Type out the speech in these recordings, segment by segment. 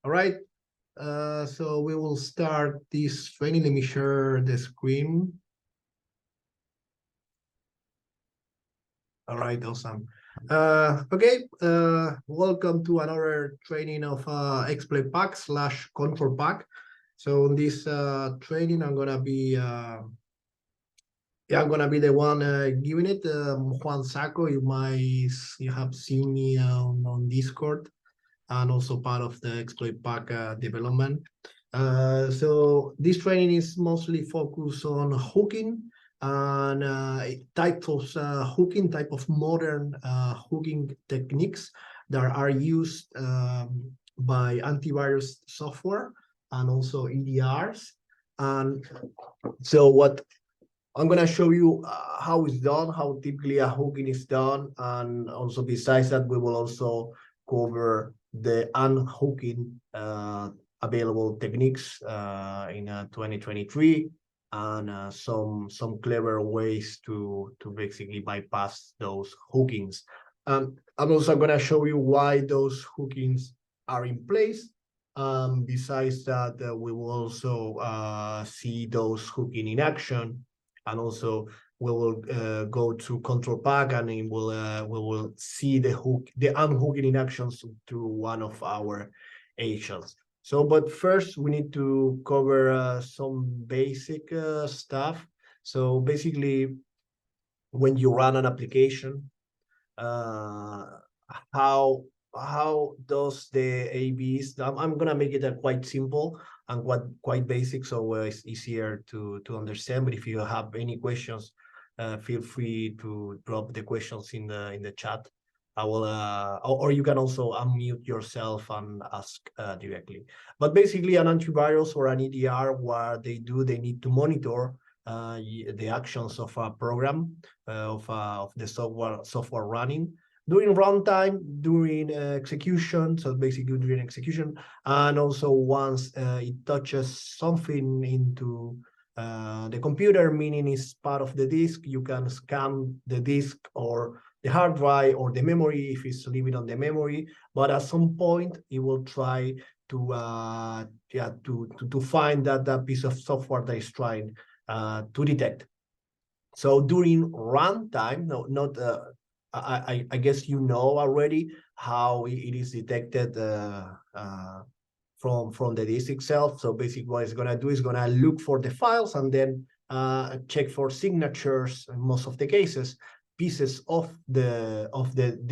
All right. So we will start this training. Let me share the screen. All right, awesome. Okay, welcome to another training of exploit pack / control pack. So in this training, I'm gonna be the one giving it. Juan Saco, you have seen me on Discord, and also part of the exploit pack development. So this training is mostly focused on hooking and type of modern hooking techniques that are used by antivirus software and also EDRs. And so what I'm going to show you how it's done, how typically a hooking is done. And also besides that, we will also cover the unhooking available techniques in 2023 and some clever ways to basically bypass those hookings. I'm also going to show you why those hookings are in place. Besides that, we will also see those hooking in action. And also we will go to control pack, and we will see the unhooking in actions through one of our agents. So, but first we need to cover some basic stuff. So basically, when you run an application, how does the ABs? I'm gonna make it quite simple and quite basic, so it's easier to understand. But if you have any questions, feel free to drop the questions in the chat. I will, or you can also unmute yourself and ask directly. But basically, an antivirus or an EDR, what they do, they need to monitor the actions of a program of the software running during runtime, during execution, so basically during execution, and also once it touches something into the computer, meaning it's part of the disk, you can scan the disk or the hard drive or the memory if it's living on the memory, but at some point it will try to find that piece of software that is trying to detect. So during runtime, I guess you know already how it is detected from the disk itself. So basically what it's going to do is going to look for the files and then check for signatures in most of the cases, pieces of the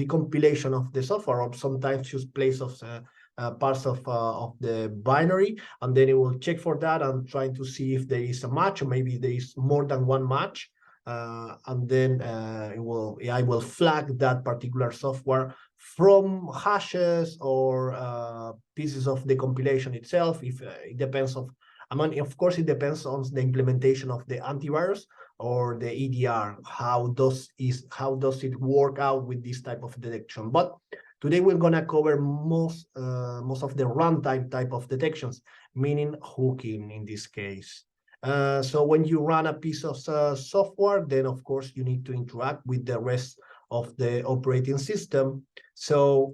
compilation of the software, or sometimes just place of parts of the binary, and then it will check for that and trying to see if there is a match, or maybe there is more than one match. And then I will flag that particular software from hashes or pieces of the compilation itself. If it depends of, of course, it depends on the implementation of the antivirus or the EDR. How does it work out with this type of detection? But today we're gonna cover most of the runtime type of detections, meaning hooking in this case. So when you run a piece of software, then of course you need to interact with the rest of the operating system. So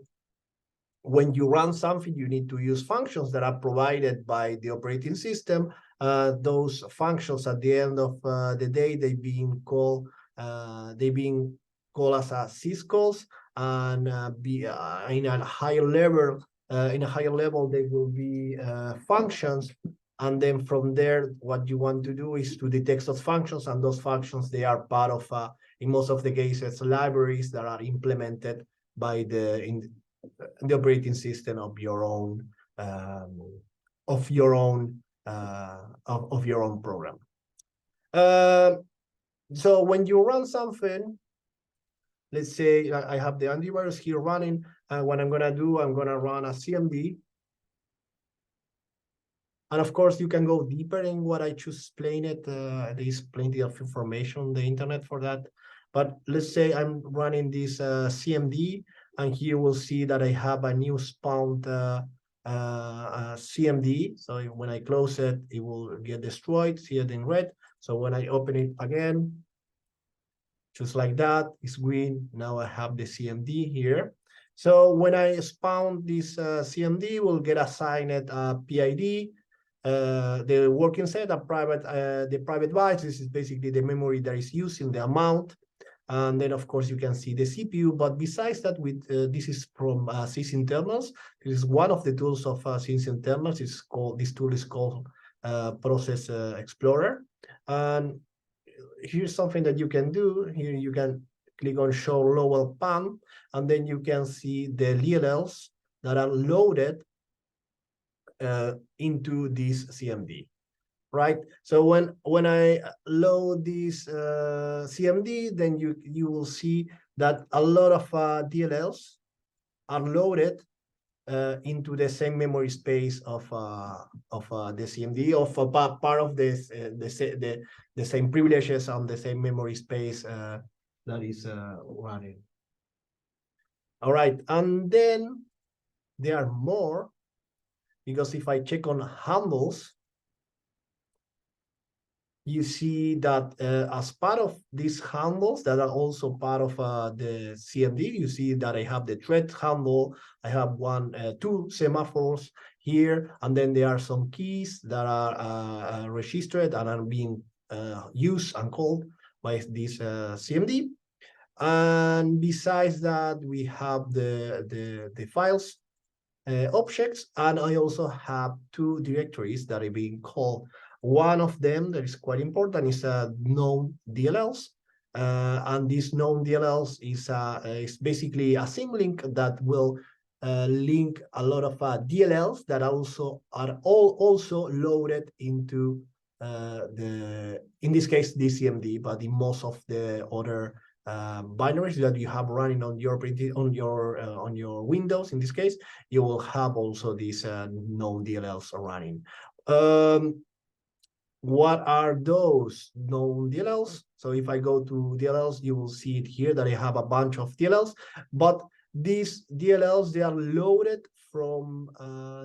when you run something, you need to use functions that are provided by the operating system. Those functions at the end of the day, they being called as syscalls, and in a higher level, they will be functions. And then from there, what you want to do is to detect those functions, and those functions, they are part of, in most of the cases, libraries that are implemented by the operating system of your own program. So when you run something, let's say I have the antivirus here running, and what I'm gonna do, I'm gonna run a CMD. And of course, you can go deeper in what I just explained it. There's plenty of information on the internet for that. But let's say I'm running this CMD, and here we'll see that I have a new spawned CMD. So when I close it, it will get destroyed, see it in red. So when I open it again, just like that, it's green. Now I have the CMD here. So when I spawn this CMD, we'll get assigned a PID, the working set, the private bytes. This is basically the memory that is using the amount. And then, of course, you can see the CPU. But besides that, this is from sysinternals. This is one of the tools of sysinternals. This tool is called Process Explorer. And here's something that you can do. Here you can click on Show Lowell PAM, and then you can see the DLLs that are loaded into this CMD. Right. So when I load this CMD, then you will see that a lot of DLLs are loaded into the same memory space of the CMD, of part of this the same privileges on the same memory space that is running. All right, and then there are more, because if I check on handles, you see that as part of these handles that are also part of the CMD, you see that I have the thread handle, I have two semaphores here, and then there are some keys that are registered and are being used and called by this CMD. And besides that, we have the files objects, and I also have two directories that are being called. One of them that is quite important is known DLLs, and this known DLLs is basically a symlink that will link a lot of DLLs that also are also loaded into in this case DCMD, but in most of the other binaries that you have running on your Windows. In this case, you will have also these known DLLs running. What are those known DLLs? So if I go to DLLs, you will see it here that I have a bunch of DLLs, but these DLLs, they are loaded from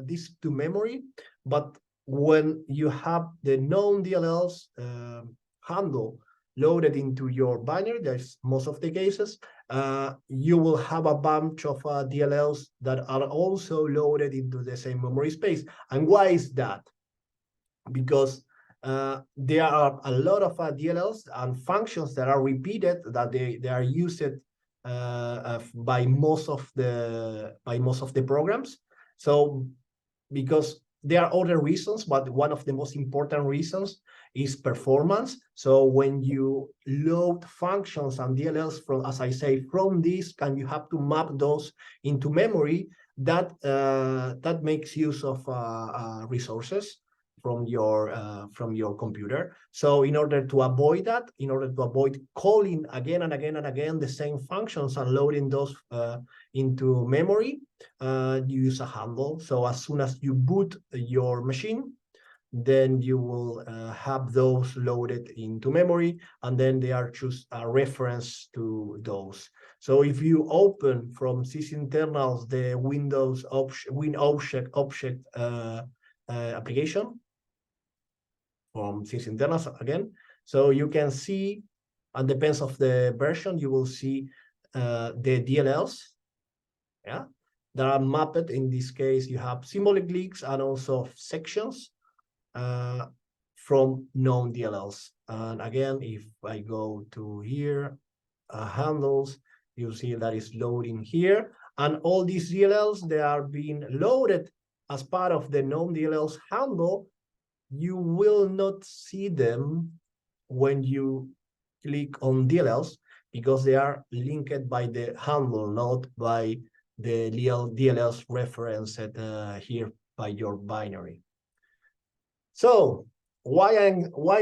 disk to memory. But when you have the known DLLs handle loaded into your binary, that's most of the cases, you will have a bunch of DLLs that are also loaded into the same memory space. And why is that? Because there are a lot of DLLs and functions that are repeated, that they are used by most of the programs. So because there are other reasons, but one of the most important reasons is performance. So when you load functions and DLLs from, as I say, from disk, and you have to map those into memory, that makes use of resources from your computer. So in order to avoid that, in order to avoid calling again and again and again the same functions and loading those into memory, you use a handle. So as soon as you boot your machine, then you will have those loaded into memory, and then they are just a reference to those. So if you open from sysinternals the Windows object application from sysinternals again, so you can see, and depends of the version, you will see the DLLs, yeah, that are mapped. In this case, you have symbolic links and also sections from known DLLs. And again, if I go to here, handles, you see that is loading here. And all these DLLs, they are being loaded as part of the known DLLs handle. You will not see them when you click on DLLs, because they are linked by the handle, not by the DLLs referenced here by your binary. So why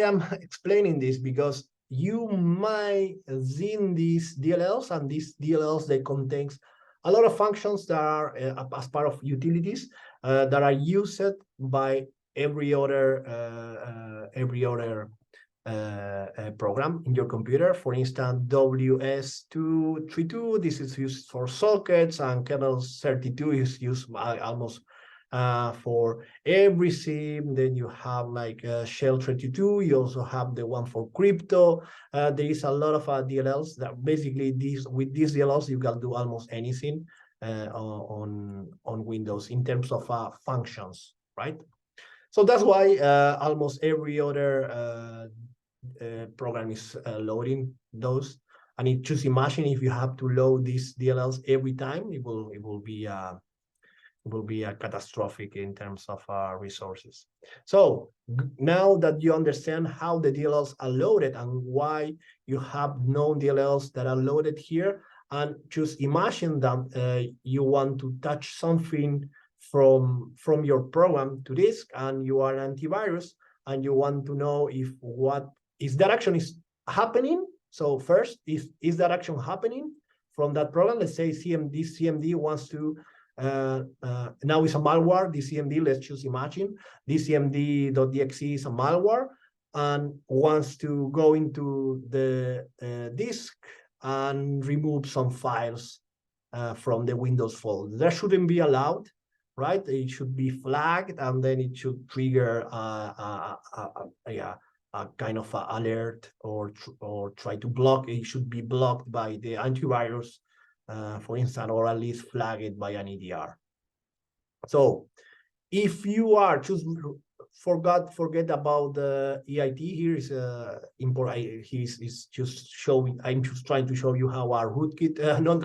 I'm explaining this? Because you might see these DLLs, and these DLLs, they contains a lot of functions that are as part of utilities that are used by every other program in your computer. For instance, WS232, this is used for sockets, and kernel 32 is used almost for everything. Then you have like shell 32. You also have the one for crypto. There is a lot of DLLs that basically with these DLLs you can do almost anything. on Windows in terms of functions, right? So that's why almost every other program is loading those. And just imagine if you have to load these DLLs every time, it will be catastrophic in terms of resources. So now that you understand how the DLLs are loaded and why you have known DLLs that are loaded here, and just imagine that you want to touch something from your program to disk, and you are an antivirus, and you want to know if what is that action is happening. So first, is that action happening from that program? Let's say CMD wants to now it's a malware, DCMD, let's just imagine. DCMD.exe is a malware and wants to go into the disk and remove some files from the Windows folder. That shouldn't be allowed, right? It should be flagged, and then it should trigger a kind of alert or try to block. It should be blocked by the antivirus, for instance, or at least flagged by an EDR. So if you are just forget about the EIT, here is important. He's just showing. I'm just trying to show you how our rootkit, not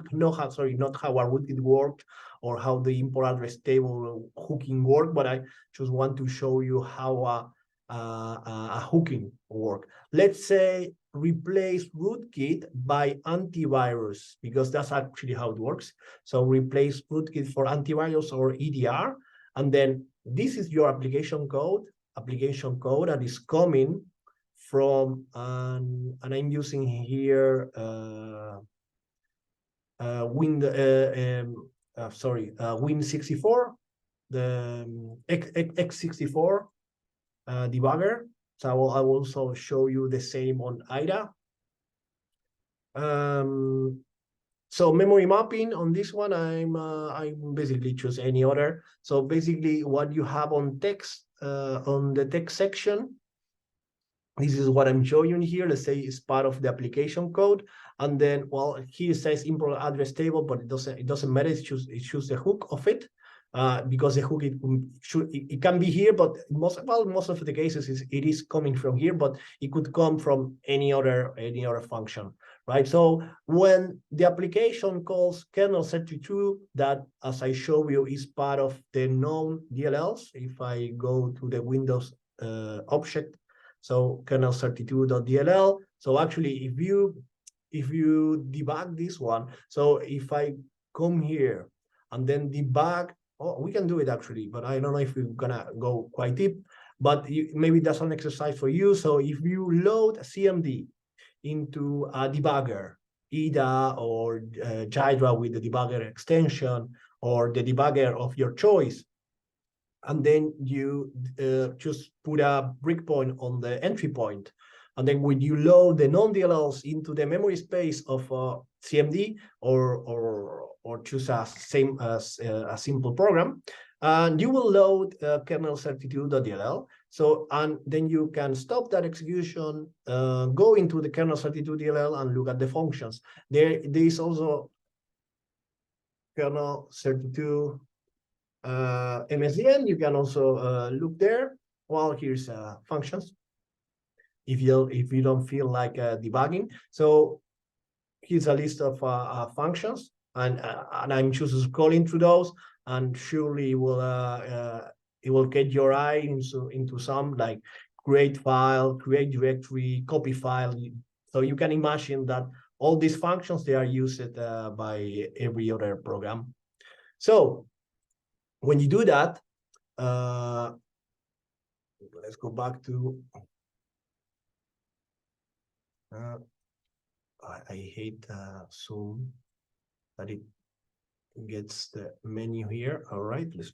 how our rootkit worked or how the import address table hooking work, but I just want to show you how a hooking work. Let's say replace rootkit by antivirus, because that's actually how it works. So replace rootkit for antivirus or EDR, and then this is your application code that is coming from, and I'm using here Win64, the x64 debugger. So I will also show you the same on IDA. So memory mapping on this one, I basically choose any other. So basically what you have on text, on the text section, this is what I'm showing here. Let's say it's part of the application code. And then, well, here it says import address table, but it doesn't matter. It's just the hook of it. Because the hook it can be here, but most of the cases it is coming from here, but it could come from any other function, right? So when the application calls kernel32, that, as I show you, is part of the known DLLs. If I go to the Windows object, so kernel32.dll. So actually, if you debug this one, so if I come here and then debug. Oh, we can do it actually, but I don't know if we're gonna go quite deep, but maybe that's an exercise for you. So if you load CMD into a debugger, IDA or Jira with the debugger extension or the debugger of your choice, and then you just put a breakpoint on the entry point, and then when you load the non-DLLs into the memory space of CMD or choose a simple program, and you will load kernel32.dll. So, and then you can stop that execution, go into the kernel32.dll and look at the functions. There is also kernel32 MSDN. You can also look there. Well, here's functions. If you don't feel like debugging, so here's a list of functions, and I'm just scrolling through those, and surely it will get your eye into some, like create file, create directory, copy file. So you can imagine that all these functions, they are used by every other program. So when you do that, let's go back to I hate Zoom that it gets the menu here. All right, let's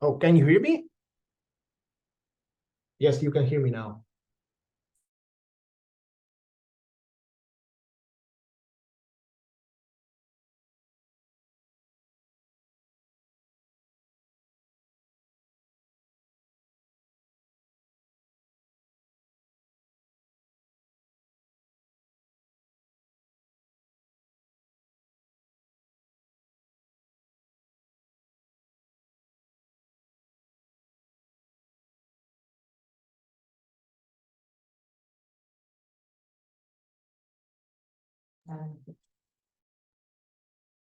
Oh, can you hear me? Yes, you can hear me now.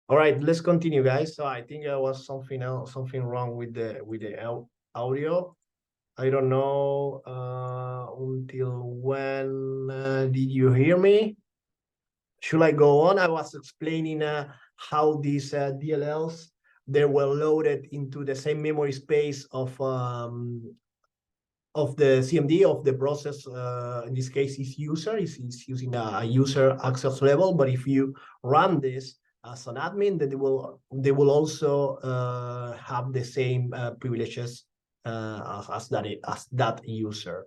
All right, let's continue, guys. So I think there was something else, something wrong with the audio. I don't know until when did you hear me? Should I go on? I was explaining how these DLLs they were loaded into the same memory space of the CMD of the process. In this case, is user is using a user access level. But if you run this as an admin, then they will also have the same privileges as that user.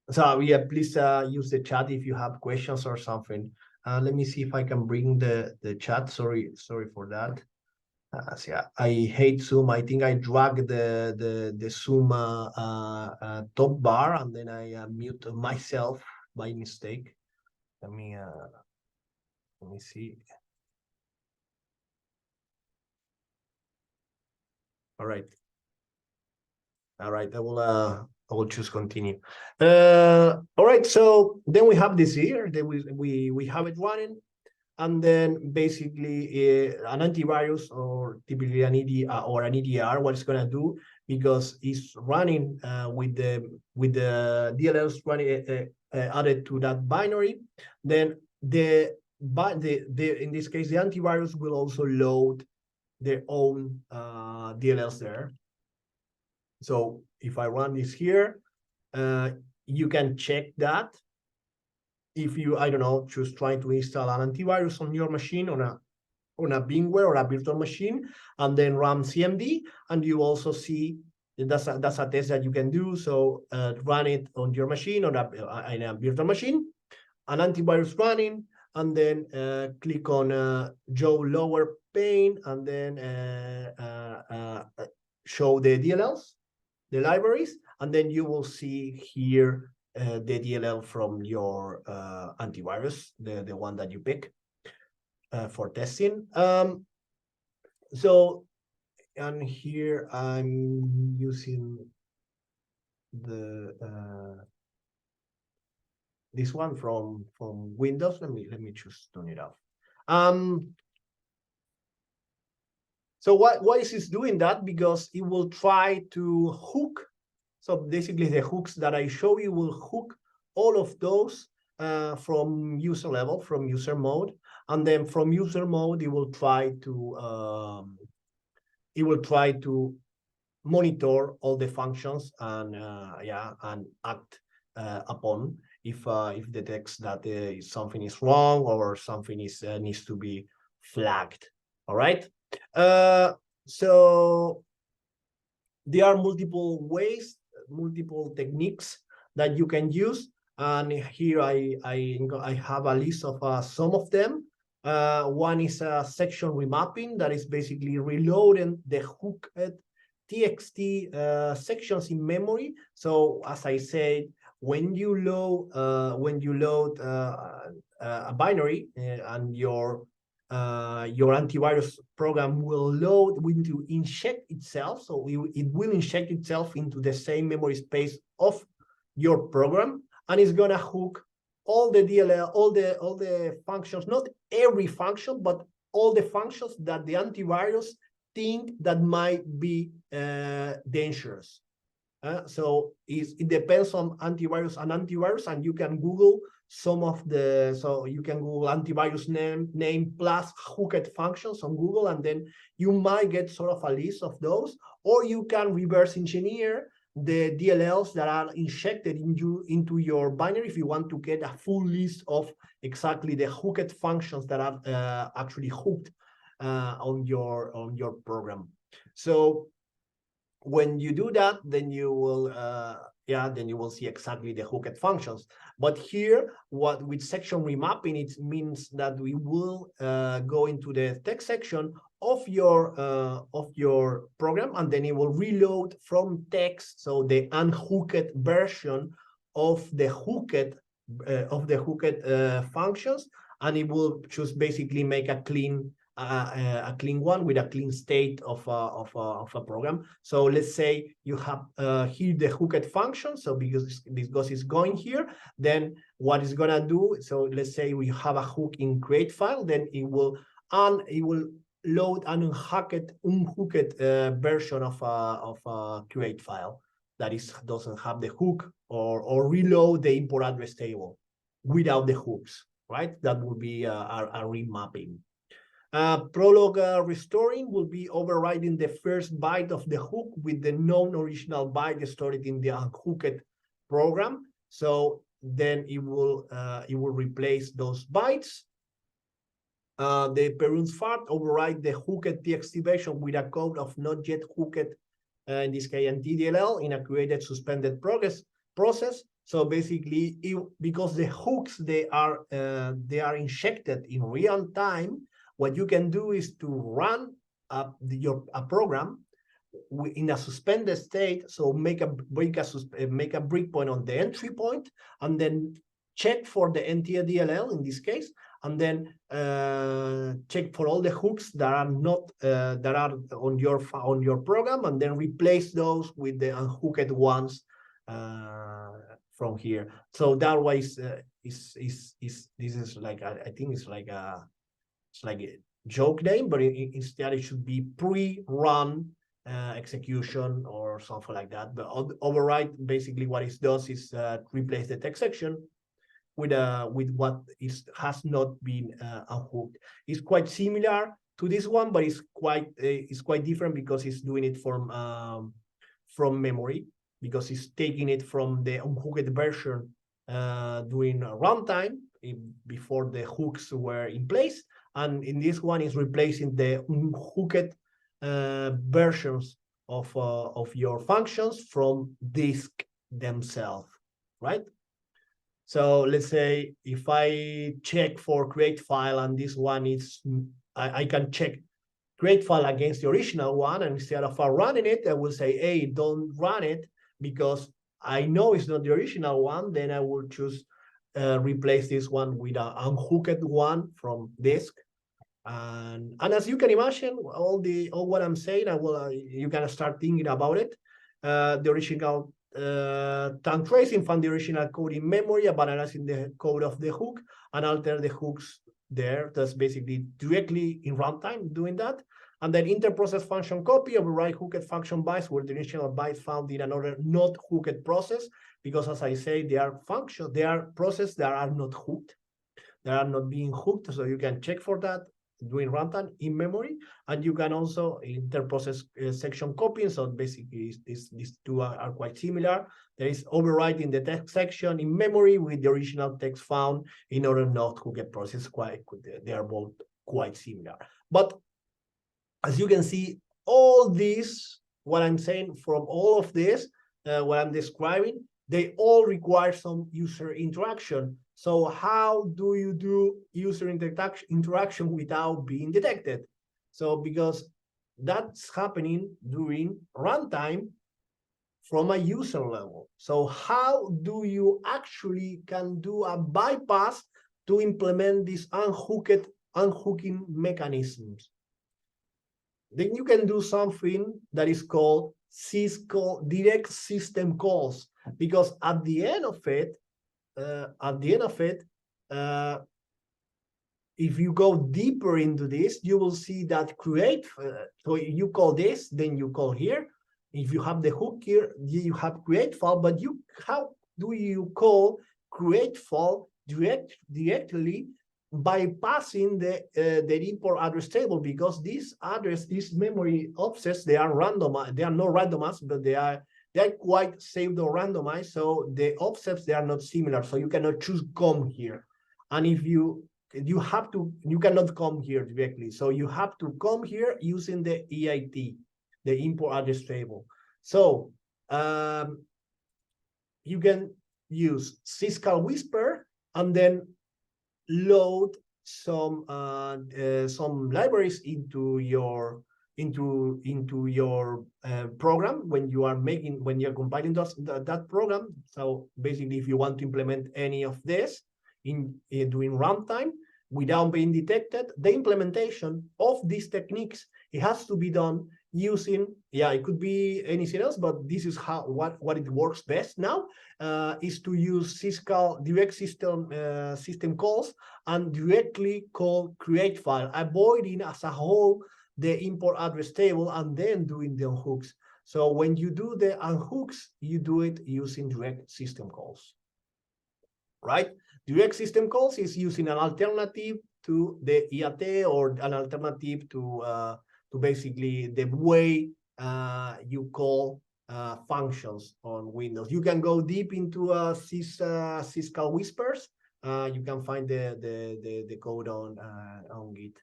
So yeah, please use the chat if you have questions or something. Let me see if I can bring the chat. Sorry for that. So yeah, I hate Zoom. I think I drag the Zoom top bar and then I mute myself by mistake. Let me see. All right. All right, I will choose continue. All right, so then we have this here. Then we have it running, and then basically an antivirus or typically an EDR or an EDR, what it's gonna do because it's running with the DLLs running added to that binary, then the in this case the antivirus will also load their own DLLs there. So if I run this here, you can check that. If you, I don't know, just trying to install an antivirus on your machine on a VMware or a virtual machine, and then run CMD, and you also see that's a test that you can do. So run it on your machine on a virtual machine, an antivirus running, and then click on show lower pane, and then show the DLLs, the libraries, and then you will see here the DLL from your antivirus, the one that you pick for testing. So, and here I'm using the this one from Windows. Let me just turn it off. So why is it doing that? Because it will try to hook. So basically the hooks that I show you will hook all of those from user level, from user mode. And then from user mode, it will try to monitor all the functions and and act upon if it detects that something is wrong or something is needs to be flagged. All right. So there are multiple ways, multiple techniques that you can use, and here I have a list of some of them. One is a section remapping that is basically reloading the hooked TXT sections in memory. So as I said, when you load a binary and your antivirus program will inject itself. So it will inject itself into the same memory space of your program, and it's gonna hook all the DLL, all the functions, not every function, but all the functions that the antivirus think that might be dangerous. So it depends on antivirus and antivirus, and you can Google some of the, so you can Google antivirus name plus hooked functions on Google, and then you might get sort of a list of those, or you can reverse engineer the DLLs that are injected into your binary if you want to get a full list of exactly the hooked functions that are actually hooked on your program. So when you do that, then you will then you will see exactly the hooked functions. But here, what with section remapping, it means that we will go into the text section of your program, and then it will reload from text, so the unhooked version of the hooked functions, and it will just basically make a clean one with a clean state of a program. So let's say you have here the hooked function. So because it's going here, then what it's gonna do? So let's say we have a hook in create file, then it will load an unhooked version of a create file that doesn't have the hook, or reload the import address table without the hooks, right? That would be a remapping. Prolog restoring will be overriding the first byte of the hook with the non-original byte stored in the unhooked program. So then it will replace those bytes. The Perun's fart override the hooked txt version with a code of not yet hooked, in this case TDLL, in a created suspended process. So basically, because the hooks they are injected in real time, what you can do is to run a program in a suspended state. So make a breakpoint on the entry point, and then check for the NTDLL in this case, and then check for all the hooks that are not that are on your program, and then replace those with the unhooked ones from here. So that way this is like I think it's like a joke name, but instead it should be pre-run execution or something like that. But override, basically what it does is replace the text section with what has not been unhooked. It's quite similar to this one, but it's quite different because it's doing it from memory, because it's taking it from the unhooked version during runtime before the hooks were in place, and in this one is replacing the unhooked versions of your functions from disk themselves, right? So let's say if I check for create file, and this one is, I can check create file against the original one, and instead of running it, I will say, hey, don't run it, because I know it's not the original one. Then I will choose replace this one with an unhooked one from disk. And as you can imagine, all what I'm saying, you can start thinking about it. The original tank tracing, found the original code in memory, analyzing the code of the hook, and alter the hooks there. That's basically directly in runtime doing that. And then interprocess function copy, override hooked function bytes where the original byte found in another not hooked process, because as I say, they are processes that are not hooked. They are not being hooked, so you can check for that doing runtime in memory, and you can also interprocess section copying. So basically, these two are quite similar. There is overwriting the text section in memory with the original text found in other not hooked process. They are both quite similar. But as you can see, all these, what I'm saying, from all of this, what I'm describing, they all require some user interaction. So how do you do user interaction without being detected? So because that's happening during runtime from a user level. So how do you actually can do a bypass to implement these unhooking mechanisms? Then you can do something that is called syscall, direct system calls, because at the end of it, if you go deeper into this, you will see that create. So you call this, then you call here. If you have the hook here, you have create file. But how do you call create file directly bypassing the import address table? Because these memory offsets, they are random. They are not randomized, but they're quite saved or randomized. So the offsets, they are not similar. So you cannot choose come here. And if you cannot come here directly. So you have to come here using the EIT. the import address table. So you can use syscall whisper and then load some libraries into your program when you're compiling that program. So basically, if you want to implement any of this during runtime without being detected, the implementation of these techniques, it has to be done using, it could be anything else, but this is what it works best now, is to use syscall direct system calls and directly call create file, avoiding as a whole the import address table and then doing the unhooks. So when you do the unhooks, you do it using direct system calls, right? Direct system calls is using an alternative to the IAT or an alternative to basically the way you call functions on Windows. You can go deep into syscall whispers. You can find the code on Git.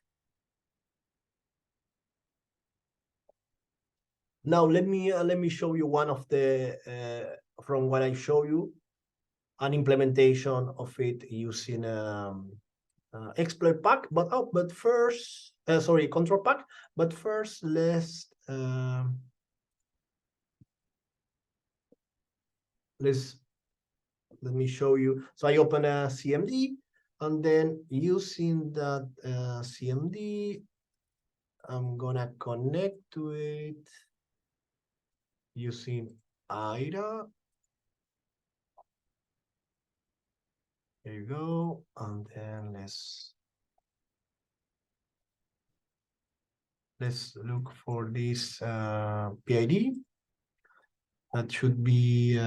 Now let me show you one of the from what I show you, an implementation of it using exploit pack. But first, sorry, control pack. But first, let me show you. So I open a CMD, and then using that CMD, I'm gonna connect to it using IDA. There you go. And then let's look for this PID. That should be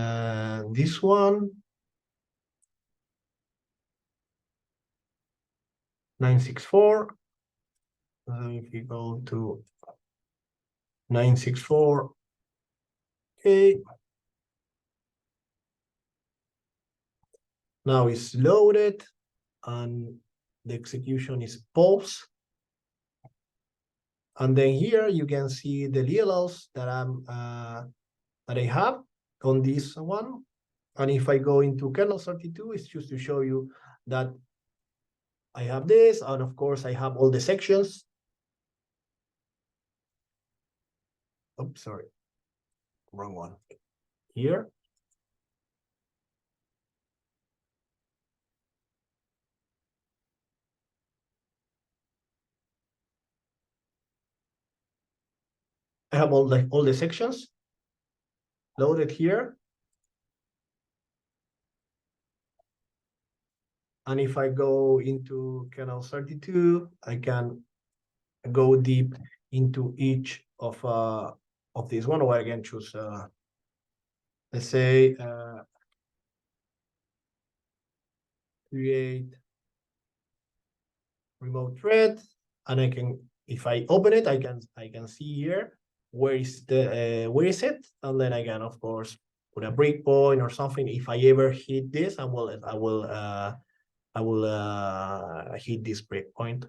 this one. 964. If you go to 964, okay. Now it's loaded and the execution is paused. And then here you can see the DLLs that I have on this one. And if I go into kernel 32, it's just to show you that I have this, and of course I have all the sections. Oops, sorry, wrong one. Here. I have all the sections loaded here. And if I go into kernel 32, I can go deep into each of this one, or I can choose, let's say, create remote thread, and I can, if I open it, I can see here where is it, and then I can, of course, put a breakpoint or something. If I ever hit this, I will hit this breakpoint.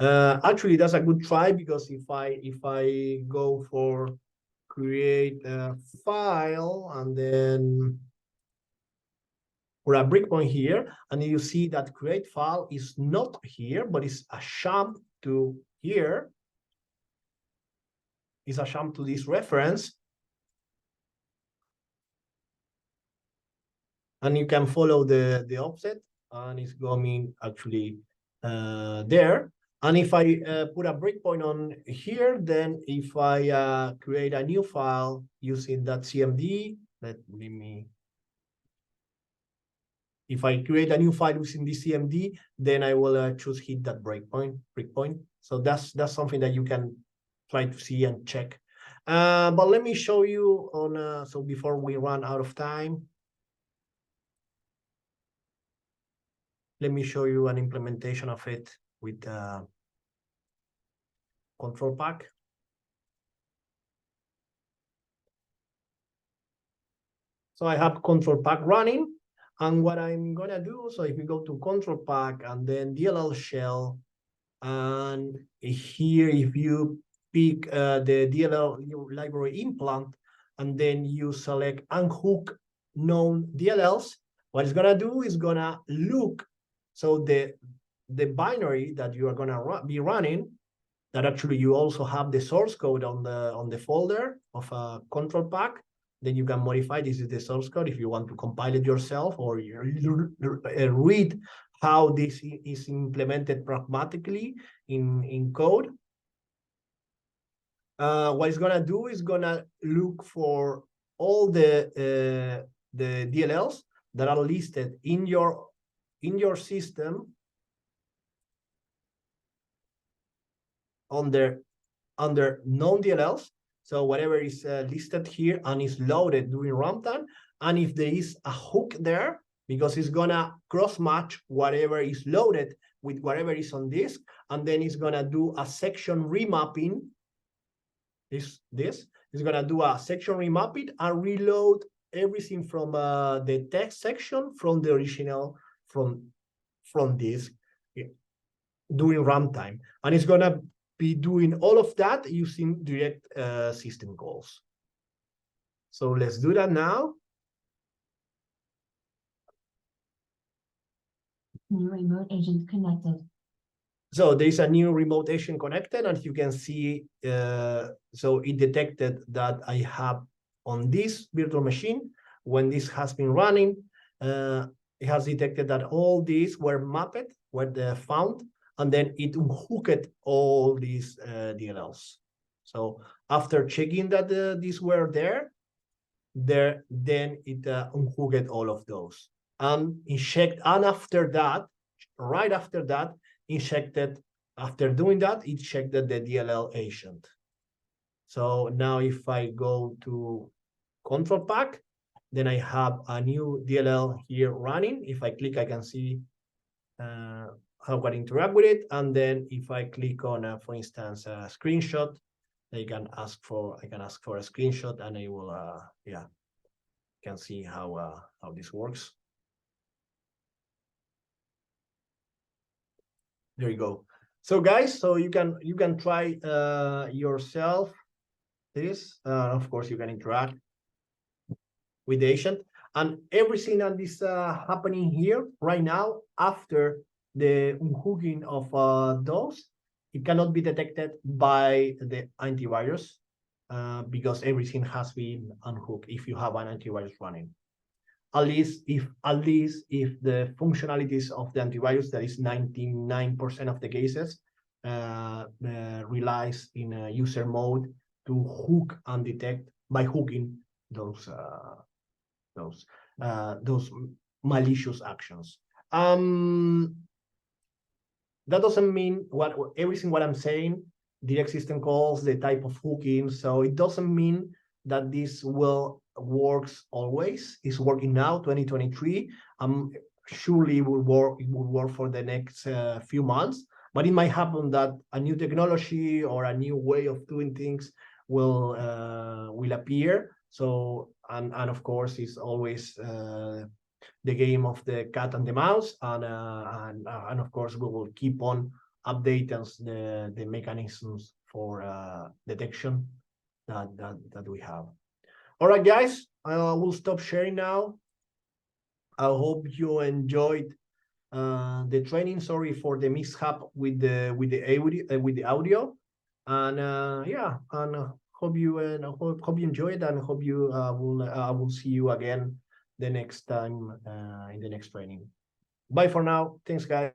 Actually, that's a good try, because if I go for create a file and then put a breakpoint here, and you see that create file is not here, but it's a jump to here. It's a jump to this reference. And you can follow the offset, and it's going actually there. And if I put a breakpoint on here, then if I create a new file using that CMD, if I create a new file using this CMD, then I will choose hit that breakpoint. So that's something that you can try to see and check. But let me show you on, so before we run out of time, let me show you an implementation of it with control pack. So I have control pack running, and what I'm gonna do, so if you go to control pack and then DLL shell, and here if you pick the DLL library implant, and then you select unhook known DLLs, what it's gonna do is gonna look, so the binary that you are gonna be running, that actually you also have the source code on the folder of a control pack. Then you can modify, this is the source code if you want to compile it yourself, or read how this is implemented pragmatically in code. What it's gonna do is gonna look for all the DLLs that are listed in your system under known DLLs. So whatever is listed here and is loaded during runtime, and if there is a hook there, because it's gonna cross-match whatever is loaded with whatever is on disk, and then it's gonna do a section remapping. This is gonna do a section remapping and reload everything from the text section from the original from disk during runtime, and it's gonna be doing all of that using direct system calls. So let's do that now. New remote agent connected. So there's a new remote agent connected, and you can see, so it detected that I have on this virtual machine, when this has been running, it has detected that all these were mapped, were found, and then it unhooked all these DLLs. So after checking that these were there, then it unhooked all of those. And after that, right after that, injected, after doing that, it checked the DLL agent. So now if I go to control pack, then I have a new DLL here running. If I click, I can see how I interact with it. And then if I click on, for instance, a screenshot, I can ask for a screenshot, and I will, yeah, can see how this works. There you go. So guys, so you can try yourself this. Of course, you can interact with the agent, and everything that is happening here right now after the unhooking of those, it cannot be detected by the antivirus because everything has been unhooked if you have an antivirus running. At least if the functionalities of the antivirus, that is 99% of the cases, relies in user mode to hook and detect by hooking those malicious actions. That doesn't mean everything what I'm saying, direct system calls, the type of hooking. So it doesn't mean that this will works always. It's working now, 2023. Surely it will work for the next few months, but it might happen that a new technology or a new way of doing things will appear. So and of course it's always the game of the cat and the mouse, and of course we will keep on updating the mechanisms for detection that we have. All right, guys, I will stop sharing now. I hope you enjoyed the training. Sorry for the mishap with the audio, and yeah, and hope you enjoy it, and hope you I will see you again the next time in the next training. Bye for now. Thanks, guys.